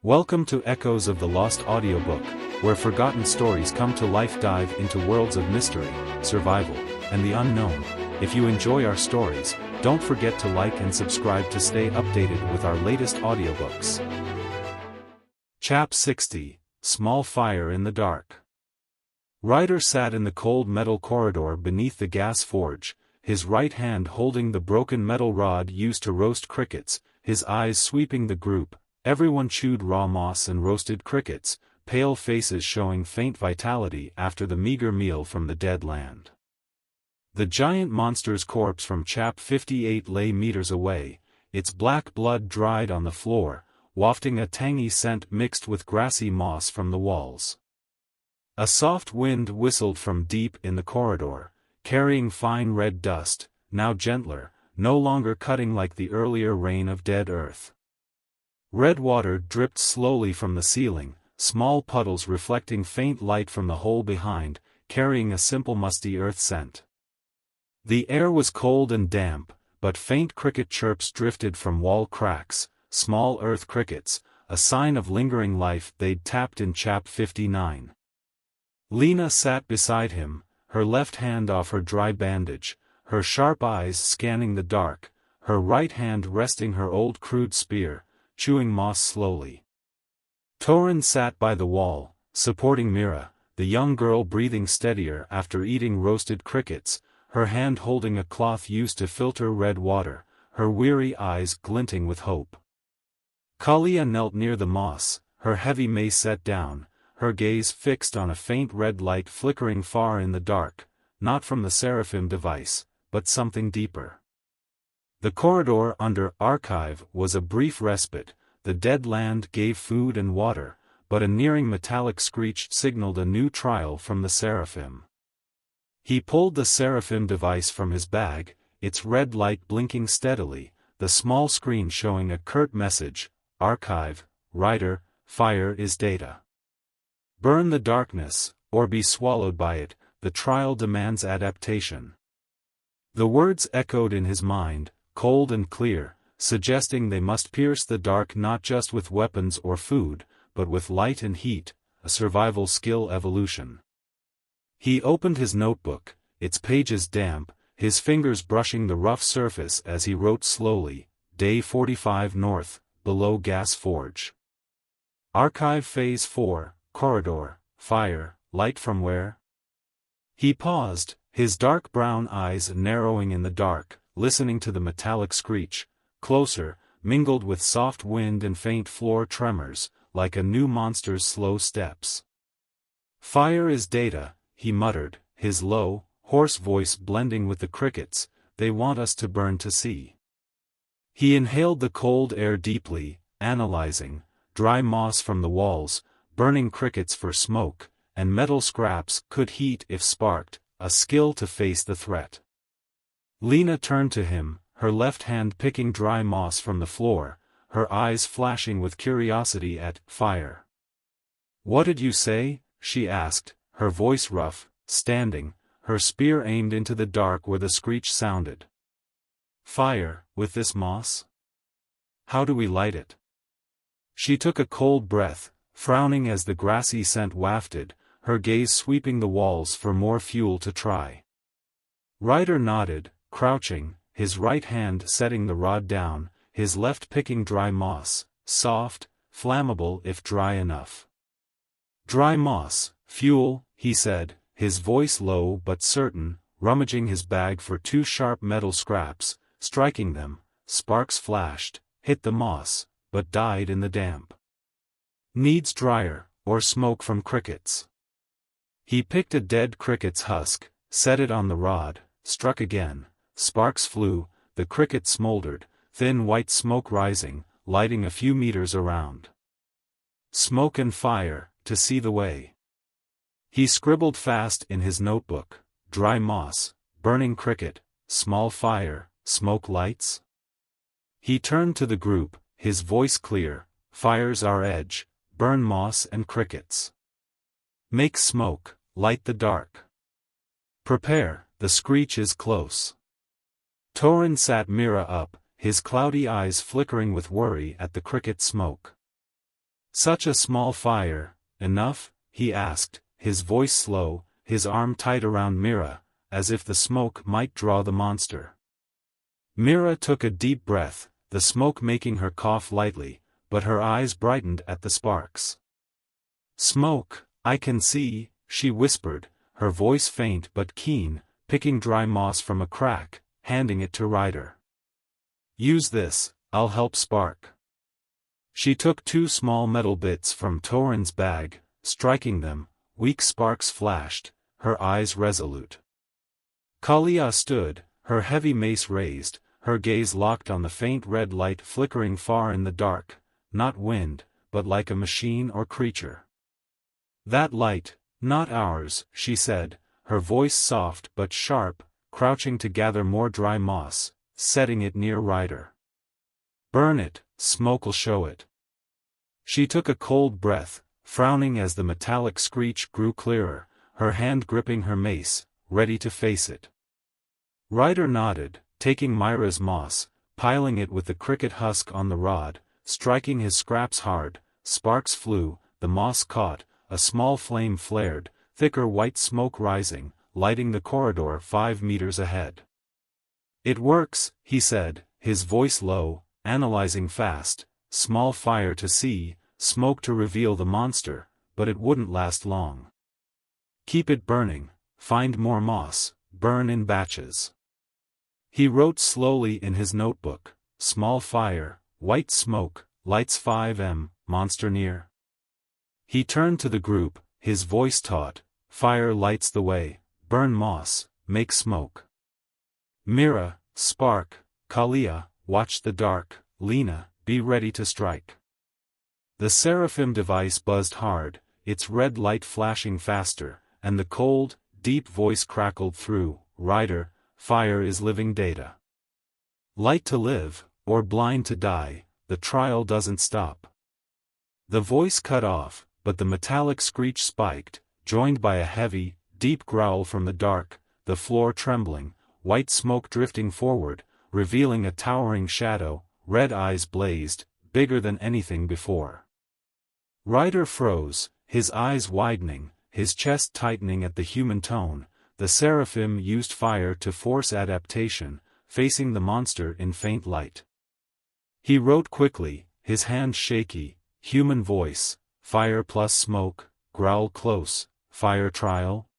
Welcome to Echoes of the Lost audiobook, where forgotten stories come to life. Dive into worlds of mystery, survival, and the unknown. If you enjoy our stories, don't forget to like and subscribe to stay updated with our latest audiobooks. Chap 60, Small Fire in the Dark. Ryder sat in the cold metal corridor beneath the gas forge, his right hand holding the broken metal rod used to roast crickets, his eyes sweeping the group. Everyone chewed raw moss and roasted crickets, pale faces showing faint vitality after the meager meal from the dead land. The giant monster's corpse from Chap 58 lay meters away, its black blood dried on the floor, wafting a tangy scent mixed with grassy moss from the walls. A soft wind whistled from deep in the corridor, carrying fine red dust, now gentler, no longer cutting like the earlier rain of dead earth. Red water dripped slowly from the ceiling, small puddles reflecting faint light from the hole behind, carrying a simple musty earth scent. The air was cold and damp, but faint cricket chirps drifted from wall cracks, small earth crickets, a sign of lingering life they'd tapped in Chap 59. Lena sat beside him, her left hand off her dry bandage, her sharp eyes scanning the dark, her right hand resting her old crude spear, chewing moss slowly. Torin sat by the wall, supporting Mira, the young girl breathing steadier after eating roasted crickets, her hand holding a cloth used to filter red water, her weary eyes glinting with hope. Kalia knelt near the moss, her heavy mace set down, her gaze fixed on a faint red light flickering far in the dark, not from the seraphim device, but something deeper. The corridor under archive was a brief respite. The dead land gave food and water, but a nearing metallic screech signaled a new trial from the seraphim. He pulled the seraphim device from his bag, its red light blinking steadily, the small screen showing a curt message: Archive, Ryder, fire is data. Burn the darkness, or be swallowed by it, the trial demands adaptation. The words echoed in his mind, cold and clear, suggesting they must pierce the dark not just with weapons or food, but with light and heat, a survival skill evolution. He opened his notebook, its pages damp, his fingers brushing the rough surface as he wrote slowly, Day 45 North, below gas forge. Archive Phase 4, corridor, fire, light from where? He paused, his dark brown eyes narrowing in the dark, listening to the metallic screech, closer, mingled with soft wind and faint floor tremors, like a new monster's slow steps. Fire is data, he muttered, his low, hoarse voice blending with the crickets, they want us to burn to see. He inhaled the cold air deeply, analyzing, dry moss from the walls, burning crickets for smoke, and metal scraps could heat if sparked, a skill to face the threat. Lena turned to him, her left hand picking dry moss from the floor, her eyes flashing with curiosity at fire. What did you say? She asked, her voice rough, standing, her spear aimed into the dark where the screech sounded. Fire, with this moss? How do we light it? She took a cold breath, frowning as the grassy scent wafted, her gaze sweeping the walls for more fuel to try. Ryder nodded, crouching, his right hand setting the rod down, his left picking dry moss, soft, flammable if dry enough. Dry moss, fuel, he said, his voice low but certain, rummaging his bag for two sharp metal scraps, striking them, sparks flashed, hit the moss, but died in the damp. Needs dryer, or smoke from crickets. He picked a dead cricket's husk, set it on the rod, struck again. Sparks flew, the cricket smoldered, thin white smoke rising, lighting a few meters around. Smoke and fire, to see the way. He scribbled fast in his notebook, dry moss, burning cricket, small fire, smoke lights. He turned to the group, his voice clear, fire's our edge, burn moss and crickets. Make smoke, light the dark. Prepare, the screech is close. Torin sat Mira up, his cloudy eyes flickering with worry at the cricket smoke. Such a small fire, enough? He asked, his voice slow, his arm tight around Mira, as if the smoke might draw the monster. Mira took a deep breath, the smoke making her cough lightly, but her eyes brightened at the sparks. "Smoke, I can see," she whispered, her voice faint but keen, picking dry moss from a crack, handing it to Ryder. "Use this, I'll help spark." She took 2 small metal bits from Torin's bag, striking them, weak sparks flashed, her eyes resolute. Kalia stood, her heavy mace raised, her gaze locked on the faint red light flickering far in the dark, not wind, but like a machine or creature. "That light, not ours," she said, her voice soft but sharp, crouching to gather more dry moss, setting it near Ryder. "Burn it, smoke'll show it." She took a cold breath, frowning as the metallic screech grew clearer, her hand gripping her mace, ready to face it. Ryder nodded, taking Myra's moss, piling it with the cricket husk on the rod, striking his scraps hard. Sparks flew, the moss caught, a small flame flared, thicker white smoke rising, lighting the corridor 5 meters ahead. "It works," he said, his voice low, analyzing fast. "Small fire to see, smoke to reveal the monster, but it wouldn't last long. Keep it burning, find more moss, burn in batches." He wrote slowly in his notebook, "Small fire, white smoke, lights 5M, monster near." He turned to the group, his voice taut, "Fire lights the way, burn moss, make smoke. Mira, spark, Kalia, watch the dark, Lena, be ready to strike." The Seraphim device buzzed hard, its red light flashing faster, and the cold, deep voice crackled through, "Ryder, fire is living data. Light to live, or blind to die, the trial doesn't stop." The voice cut off, but the metallic screech spiked, joined by a heavy, deep growl from the dark, the floor trembling, white smoke drifting forward, revealing a towering shadow, red eyes blazed, bigger than anything before. Ryder froze, his eyes widening, his chest tightening at the human tone. The Seraphim used fire to force adaptation, facing the monster in faint light. He wrote quickly, his hand shaky, human voice, "Fire plus smoke, growl close, fire trial."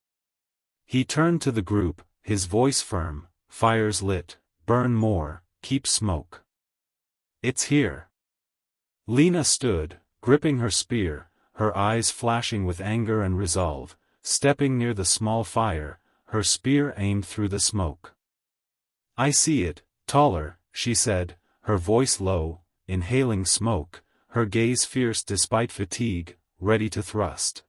He turned to the group, his voice firm, "Fire's lit, burn more, keep smoke. It's here." Lena stood, gripping her spear, her eyes flashing with anger and resolve, stepping near the small fire, her spear aimed through the smoke. "I see it, taller," she said, her voice low, inhaling smoke, her gaze fierce despite fatigue, ready to thrust.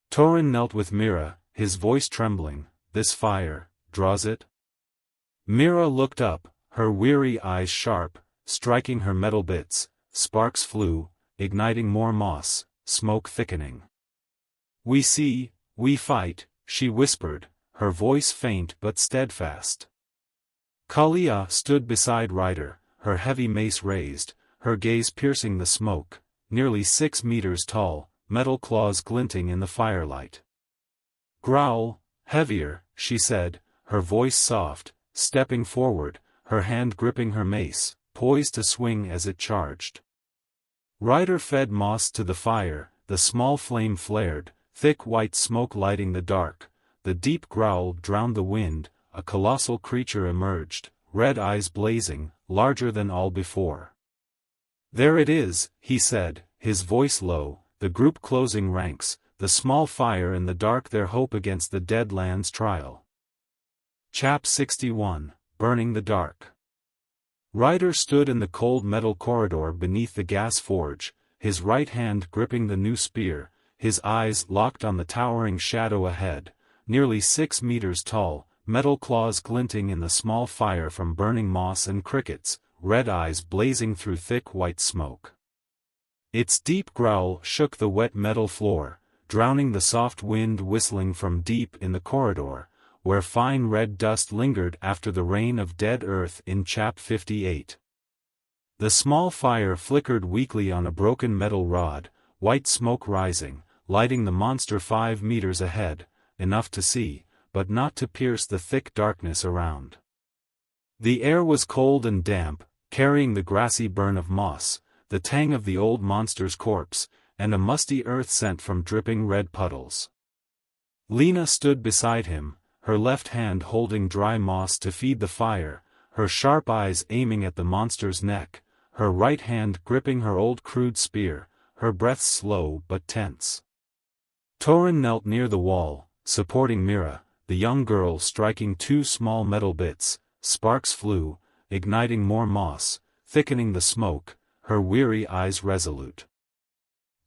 Torin knelt with Mira, his voice trembling, "This fire, draws it?" Mira looked up, her weary eyes sharp, striking her metal bits. Sparks flew, igniting more moss, smoke thickening. "We see, we fight," she whispered, her voice faint but steadfast. Kalia stood beside Ryder, her heavy mace raised, her gaze piercing the smoke, nearly 6 meters tall, metal claws glinting in the firelight. "Growl, heavier," she said, her voice soft, stepping forward, her hand gripping her mace, poised to swing as it charged. Ryder fed moss to the fire, the small flame flared, thick white smoke lighting the dark, the deep growl drowned the wind, a colossal creature emerged, red eyes blazing, larger than all before. "There it is," he said, his voice low, the group closing ranks, the small fire in the dark their hope against the dead land's trial. Chap 61, Burning the Dark. Ryder stood in the cold metal corridor beneath the gas forge, his right hand gripping the new spear, his eyes locked on the towering shadow ahead, nearly 6 meters tall, metal claws glinting in the small fire from burning moss and crickets, red eyes blazing through thick white smoke. Its deep growl shook the wet metal floor, drowning the soft wind whistling from deep in the corridor, where fine red dust lingered after the rain of dead earth in Chap 58. The small fire flickered weakly on a broken metal rod, white smoke rising, lighting the monster 5 meters ahead, enough to see, but not to pierce the thick darkness around. The air was cold and damp, carrying the grassy burn of moss, the tang of the old monster's corpse, and a musty earth scent from dripping red puddles. Lena stood beside him, her left hand holding dry moss to feed the fire, her sharp eyes aiming at the monster's neck, her right hand gripping her old crude spear, her breath slow but tense. Torin knelt near the wall, supporting Mira, the young girl striking 2 small metal bits. Sparks flew, igniting more moss, thickening the smoke, her weary eyes resolute.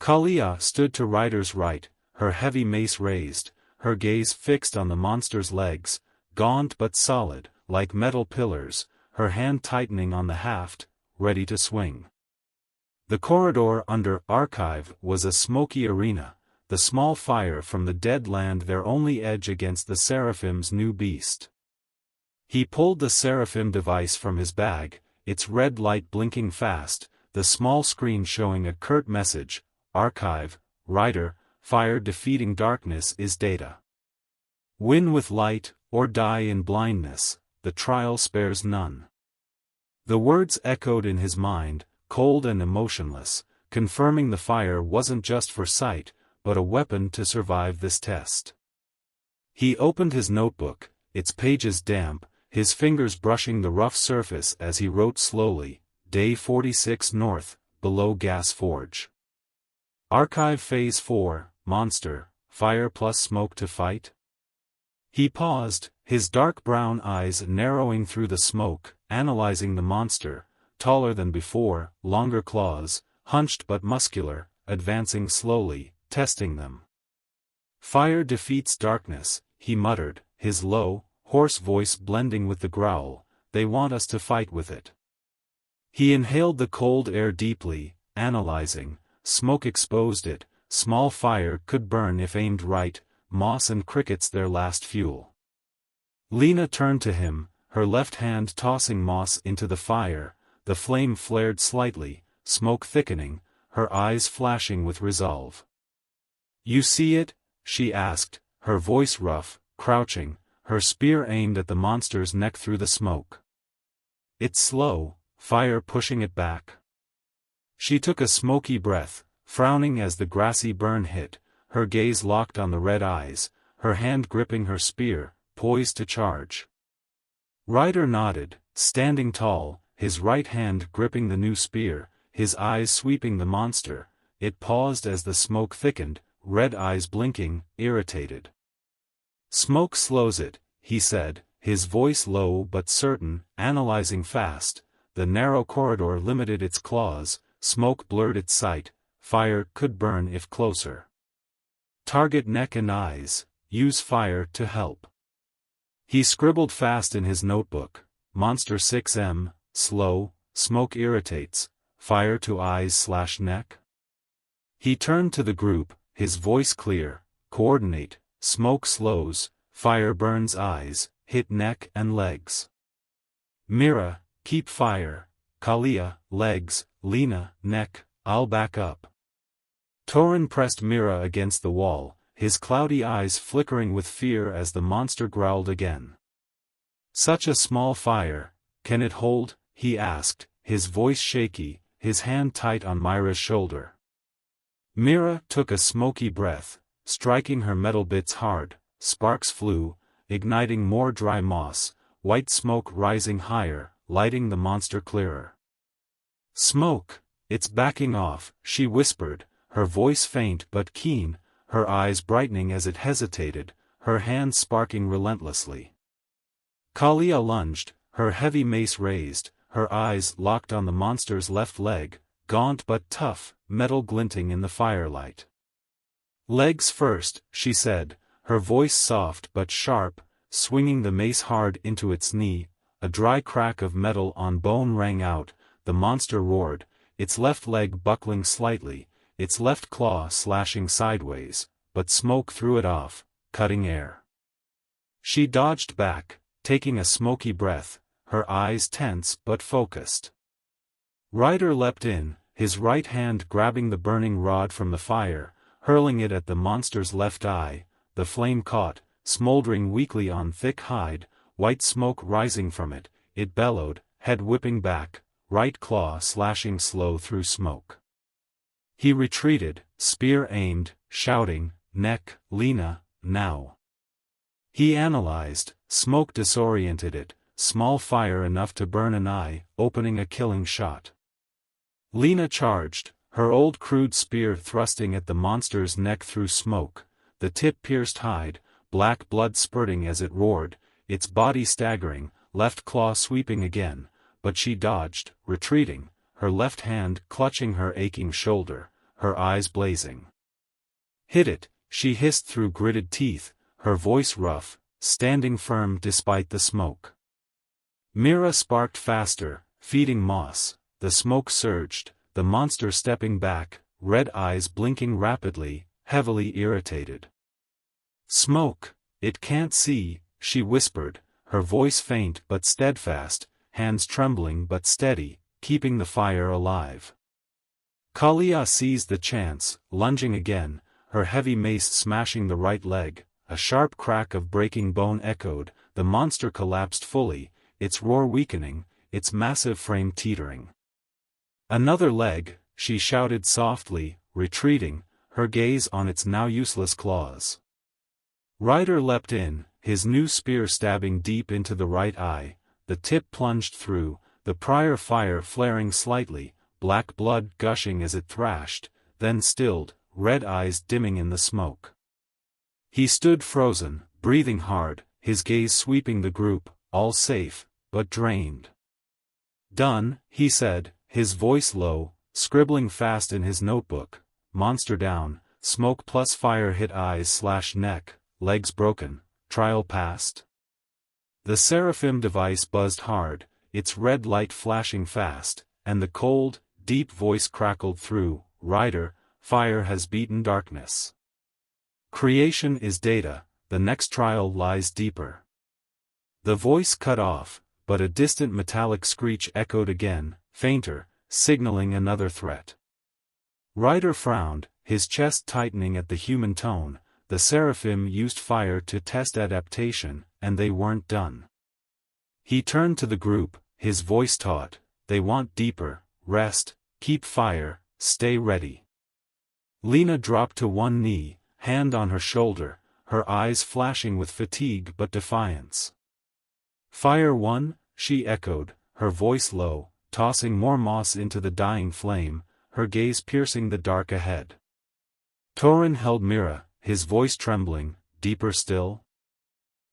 Kalia stood to Ryder's right, her heavy mace raised, her gaze fixed on the monster's legs, gaunt but solid, like metal pillars, her hand tightening on the haft, ready to swing. The corridor under Archive was a smoky arena, the small fire from the dead land their only edge against the Seraphim's new beast. He pulled the Seraphim device from his bag, its red light blinking fast, the small screen showing a curt message: Archive, Ryder, fire defeating darkness is data. Win with light, or die in blindness, the trial spares none. The words echoed in his mind, cold and emotionless, confirming the fire wasn't just for sight, but a weapon to survive this test. He opened his notebook, its pages damp, his fingers brushing the rough surface as he wrote slowly, Day 46 North, below Gas Forge. Archive Phase 4, Monster, fire plus smoke to fight? He paused, his dark brown eyes narrowing through the smoke, analyzing the monster, taller than before, longer claws, hunched but muscular, advancing slowly, testing them. Fire defeats darkness, he muttered, his low, hoarse voice blending with the growl, they want us to fight with it. He inhaled the cold air deeply, analyzing, smoke exposed it, small fire could burn if aimed right, moss and crickets their last fuel. Lena turned to him, her left hand tossing moss into the fire, the flame flared slightly, smoke thickening, her eyes flashing with resolve. You see it? She asked, her voice rough, crouching, her spear aimed at the monster's neck through the smoke. It's slow, fire pushing it back. She took a smoky breath, frowning as the grassy burn hit, her gaze locked on the red eyes, her hand gripping her spear, poised to charge. Ryder nodded, standing tall, his right hand gripping the new spear, his eyes sweeping the monster. It paused as the smoke thickened, red eyes blinking, irritated. Smoke slows it, he said, his voice low but certain, analyzing fast. The narrow corridor limited its claws, smoke blurred its sight, fire could burn if closer. Target neck and eyes, use fire to help. He scribbled fast in his notebook, Monster 6M, slow, smoke irritates, fire to eyes/neck. He turned to the group, his voice clear, coordinate, smoke slows, fire burns eyes, hit neck and legs. Mira, keep fire, Kalia, legs, Lena, neck, I'll back up. Torin pressed Mira against the wall, his cloudy eyes flickering with fear as the monster growled again. Such a small fire, can it hold? He asked, his voice shaky, his hand tight on Mira's shoulder. Mira took a smoky breath, striking her metal bits hard, sparks flew, igniting more dry moss, white smoke rising higher, lighting the monster clearer. Smoke, it's backing off, she whispered, her voice faint but keen, her eyes brightening as it hesitated, her hands sparking relentlessly. Kalia lunged, her heavy mace raised, her eyes locked on the monster's left leg, gaunt but tough, metal glinting in the firelight. Legs first, she said, her voice soft but sharp, swinging the mace hard into its knee. A dry crack of metal on bone rang out, the monster roared, its left leg buckling slightly, its left claw slashing sideways, but smoke threw it off, cutting air. She dodged back, taking a smoky breath, her eyes tense but focused. Ryder leapt in, his right hand grabbing the burning rod from the fire, hurling it at the monster's left eye. The flame caught, smoldering weakly on thick hide, white smoke rising from it. It bellowed, head whipping back, right claw slashing slow through smoke. He retreated, spear aimed, shouting, "Neck, Lena, now!" He analyzed, smoke disoriented it, small fire enough to burn an eye, opening a killing shot. Lena charged, her old crude spear thrusting at the monster's neck through smoke, the tip pierced hide, black blood spurting as it roared, its body staggering, left claw sweeping again, but she dodged, retreating, her left hand clutching her aching shoulder, her eyes blazing. "Hit it," she hissed through gritted teeth, her voice rough, standing firm despite the smoke. Mira sparked faster, feeding moss, the smoke surged, the monster stepping back, red eyes blinking rapidly, heavily irritated. "Smoke, it can't see," she whispered, her voice faint but steadfast, hands trembling but steady, keeping the fire alive. Kalia seized the chance, lunging again, her heavy mace smashing the right leg. A sharp crack of breaking bone echoed, the monster collapsed fully, its roar weakening, its massive frame teetering. "Another leg," she shouted softly, retreating, her gaze on its now useless claws. Ryder leapt in, his new spear stabbing deep into the right eye, the tip plunged through, the prior fire flaring slightly, black blood gushing as it thrashed, then stilled, red eyes dimming in the smoke. He stood frozen, breathing hard, his gaze sweeping the group, all safe, but drained. "Done," he said, his voice low, scribbling fast in his notebook. "Monster down, smoke plus fire hit eyes/neck, legs broken, trial passed." The Seraphim device buzzed hard, its red light flashing fast, and the cold, deep voice crackled through, "Ryder, fire has beaten darkness. Creation is data, the next trial lies deeper." The voice cut off, but a distant metallic screech echoed again, fainter, signaling another threat. Ryder frowned, his chest tightening at the human tone. The Seraphim used fire to test adaptation, and they weren't done. He turned to the group, his voice taut, "They want deeper, rest, keep fire, stay ready." Lena dropped to one knee, hand on her shoulder, her eyes flashing with fatigue but defiance. "Fire one," she echoed, her voice low, tossing more moss into the dying flame, her gaze piercing the dark ahead. Torin held Mira, his voice trembling, "Deeper still?"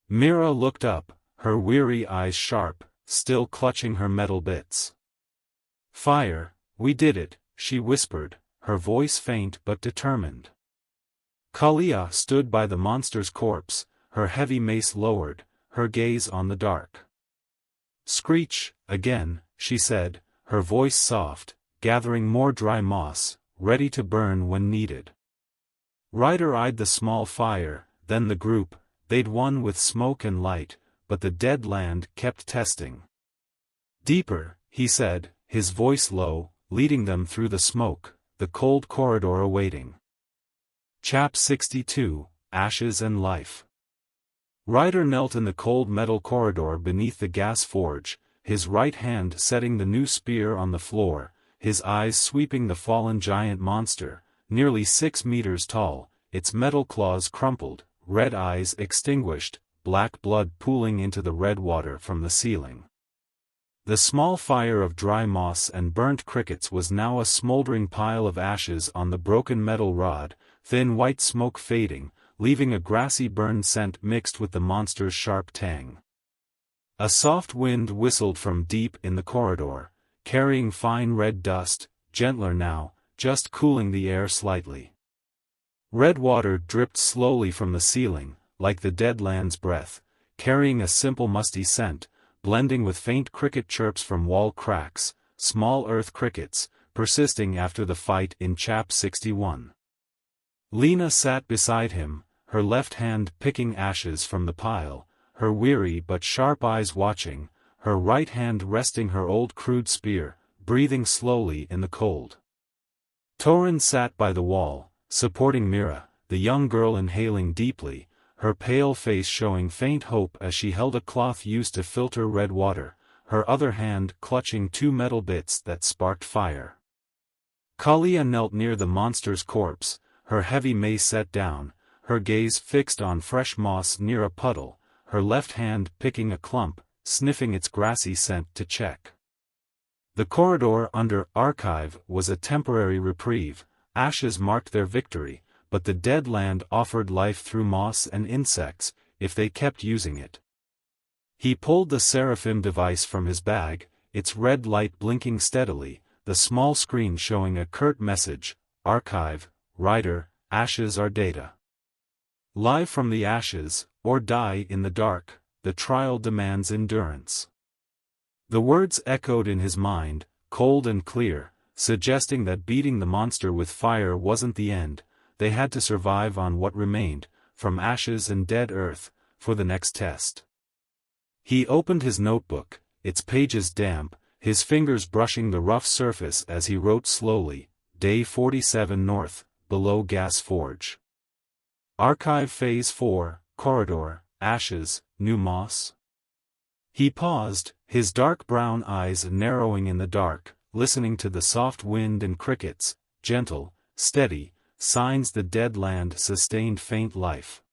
Mira looked up, her weary eyes sharp, still clutching her metal bits. "Fire, we did it," she whispered, her voice faint but determined. Kalia stood by the monster's corpse, her heavy mace lowered, her gaze on the dark. "Screech, again," she said, her voice soft, gathering more dry moss, ready to burn when needed. Ryder eyed the small fire, then the group. They'd won with smoke and light, but the dead land kept testing. "Deeper," he said, his voice low, leading them through the smoke, the cold corridor awaiting. Chap 62, Ashes and Life. Ryder knelt in the cold metal corridor beneath the gas forge, his right hand setting the new spear on the floor, his eyes sweeping the fallen giant monster, nearly 6 meters tall, its metal claws crumpled, red eyes extinguished, black blood pooling into the red water from the ceiling. The small fire of dry moss and burnt crickets was now a smoldering pile of ashes on the broken metal rod, thin white smoke fading, leaving a grassy burn scent mixed with the monster's sharp tang. A soft wind whistled from deep in the corridor, carrying fine red dust, gentler now, just cooling the air slightly. Red water dripped slowly from the ceiling, like the dead land's breath, carrying a simple musty scent, blending with faint cricket chirps from wall cracks, small earth crickets, persisting after the fight in Chap 61. Lena sat beside him, her left hand picking ashes from the pile, her weary but sharp eyes watching, her right hand resting her old crude spear, breathing slowly in the cold. Torin sat by the wall, supporting Mira, the young girl inhaling deeply, her pale face showing faint hope as she held a cloth used to filter red water, her other hand clutching two metal bits that sparked fire. Kalia knelt near the monster's corpse, her heavy mace set down, her gaze fixed on fresh moss near a puddle, her left hand picking a clump, sniffing its grassy scent to check. The corridor under archive was a temporary reprieve, ashes marked their victory, but the dead land offered life through moss and insects, if they kept using it. He pulled the Seraphim device from his bag, its red light blinking steadily, the small screen showing a curt message, Archive, Writer, Ashes are data. Live from the ashes, or die in the dark, the trial demands endurance. The words echoed in his mind, cold and clear, suggesting that beating the monster with fire wasn't the end, they had to survive on what remained, from ashes and dead earth, for the next test. He opened his notebook, its pages damp, his fingers brushing the rough surface as he wrote slowly, Day 47 North, below Gas Forge. Archive Phase 4, Corridor, Ashes, New Moss. He paused, his dark brown eyes narrowing in the dark, listening to the soft wind and crickets, gentle, steady, signs the dead land sustained faint life.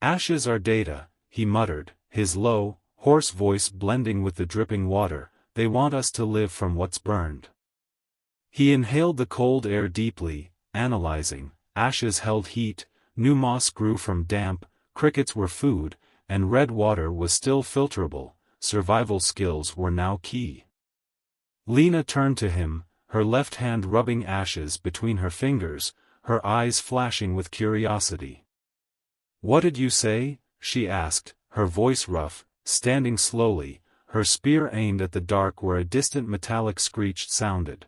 Ashes are data, he muttered, his low, hoarse voice blending with the dripping water, they want us to live from what's burned. He inhaled the cold air deeply, analyzing, ashes held heat, new moss grew from damp, crickets were food, and red water was still filterable, survival skills were now key. Lena turned to him, her left hand rubbing ashes between her fingers, her eyes flashing with curiosity. What did you say? She asked, her voice rough, standing slowly, her spear aimed at the dark where a distant metallic screech sounded.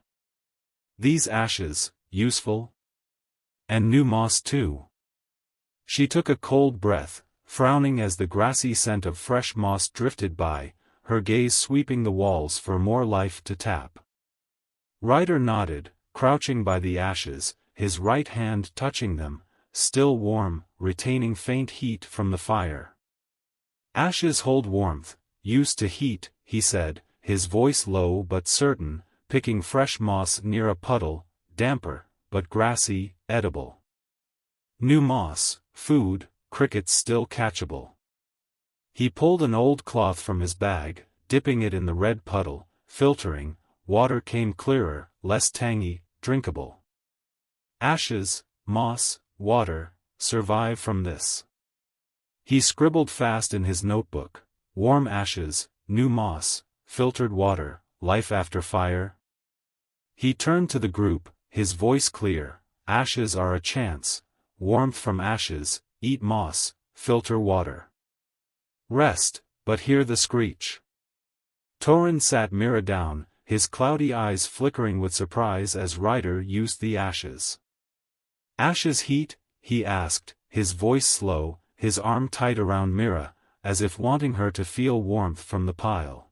These ashes, useful? And new moss too. She took a cold breath, frowning as the grassy scent of fresh moss drifted by, her gaze sweeping the walls for more life to tap. Ryder nodded, crouching by the ashes, his right hand touching them, still warm, retaining faint heat from the fire. Ashes hold warmth, used to heat, he said, his voice low but certain, picking fresh moss near a puddle, damper, but grassy, edible. New moss, food, crickets still catchable. He pulled an old cloth from his bag, dipping it in the red puddle, filtering, water came clearer, less tangy, drinkable. Ashes, moss, water, survive from this. He scribbled fast in his notebook, warm ashes, new moss, filtered water, life after fire. He turned to the group, his voice clear, ashes are a chance, warmth from ashes, eat moss, filter water. Rest, but hear the screech. Torin sat Mira down, his cloudy eyes flickering with surprise as Ryder used the ashes. Ashes heat? He asked, his voice slow, his arm tight around Mira, as if wanting her to feel warmth from the pile.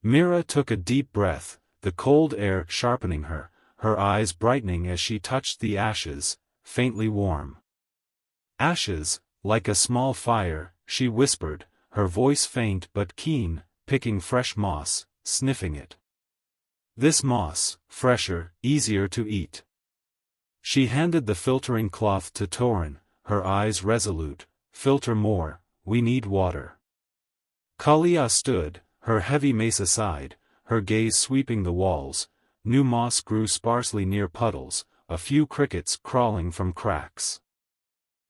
Mira took a deep breath, the cold air sharpening her, her eyes brightening as she touched the ashes, faintly warm. Ashes, like a small fire, she whispered, her voice faint but keen, picking fresh moss, sniffing it. This moss, fresher, easier to eat. She handed the filtering cloth to Torin, her eyes resolute, filter more, we need water. Kalia stood, her heavy mace aside, her gaze sweeping the walls, new moss grew sparsely near puddles, a few crickets crawling from cracks.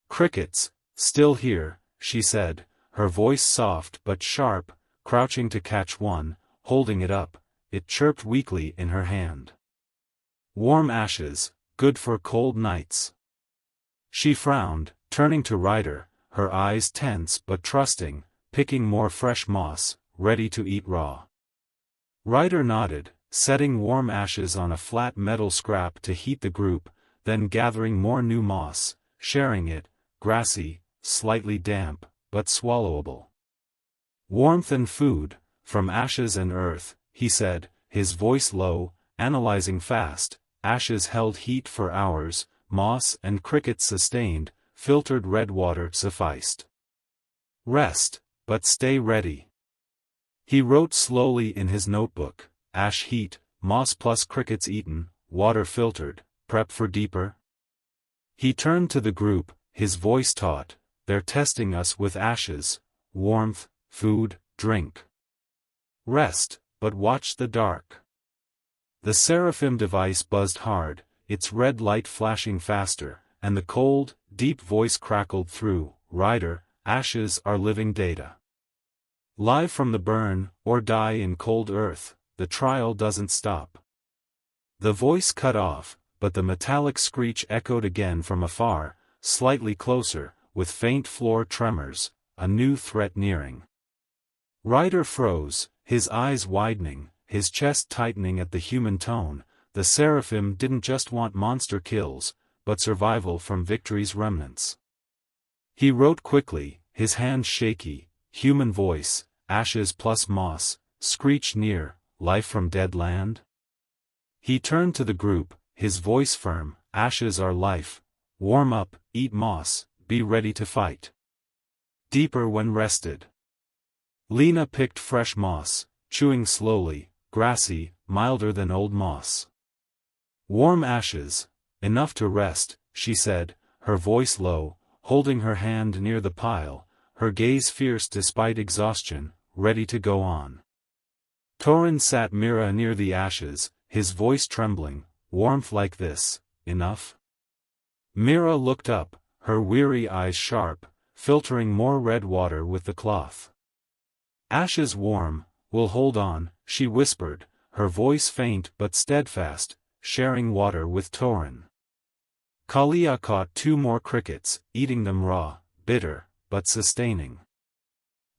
Crickets, still here, she said, her voice soft but sharp, crouching to catch one, holding it up, it chirped weakly in her hand. Warm ashes, good for cold nights. She frowned, turning to Ryder, her eyes tense but trusting, picking more fresh moss, ready to eat raw. Ryder nodded, setting warm ashes on a flat metal scrap to heat the group, then gathering more new moss, sharing it, grassy, slightly damp, but swallowable. Warmth and food, from ashes and earth, he said, his voice low, analyzing fast, ashes held heat for hours, moss and crickets sustained, filtered red water sufficed. Rest, but stay ready. He wrote slowly in his notebook, ash heat, moss plus crickets eaten, water filtered, prep for deeper. He turned to the group, his voice taut, they're testing us with ashes, warmth, food, drink. Rest, but watch the dark. The Seraphim device buzzed hard, its red light flashing faster, and the cold, deep voice crackled through, Ryder, ashes are living data. Live from the burn, or die in cold earth, the trial doesn't stop. The voice cut off, but the metallic screech echoed again from afar, slightly closer, with faint floor tremors, a new threat nearing. Ryder froze, his eyes widening, his chest tightening at the human tone. The Seraphim didn't just want monster kills, but survival from victory's remnants. He wrote quickly, his hands shaky, human voice, ashes plus moss, screech near, life from dead land? He turned to the group, his voice firm, ashes are life, warm up, eat moss, be ready to fight. Deeper when rested. Lena picked fresh moss, chewing slowly, grassy, milder than old moss. Warm ashes, enough to rest, she said, her voice low, holding her hand near the pile, her gaze fierce despite exhaustion, ready to go on. Torin sat Mira near the ashes, his voice trembling, warmth like this, enough? Mira looked up, her weary eyes sharp, filtering more red water with the cloth. Ashes warm, we'll hold on, she whispered, her voice faint but steadfast, sharing water with Torin. Kalia caught 2 more crickets, eating them raw, bitter, but sustaining.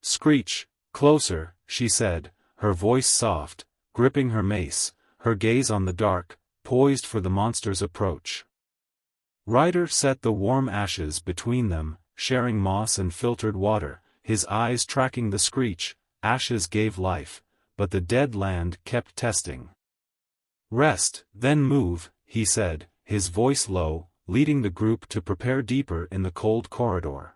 Screech, closer, she said, her voice soft, gripping her mace, her gaze on the dark, poised for the monster's approach. Ryder set the warm ashes between them, sharing moss and filtered water, his eyes tracking the screech. Ashes gave life, but the dead land kept testing. Rest, then move, he said, his voice low, leading the group to prepare deeper in the cold corridor.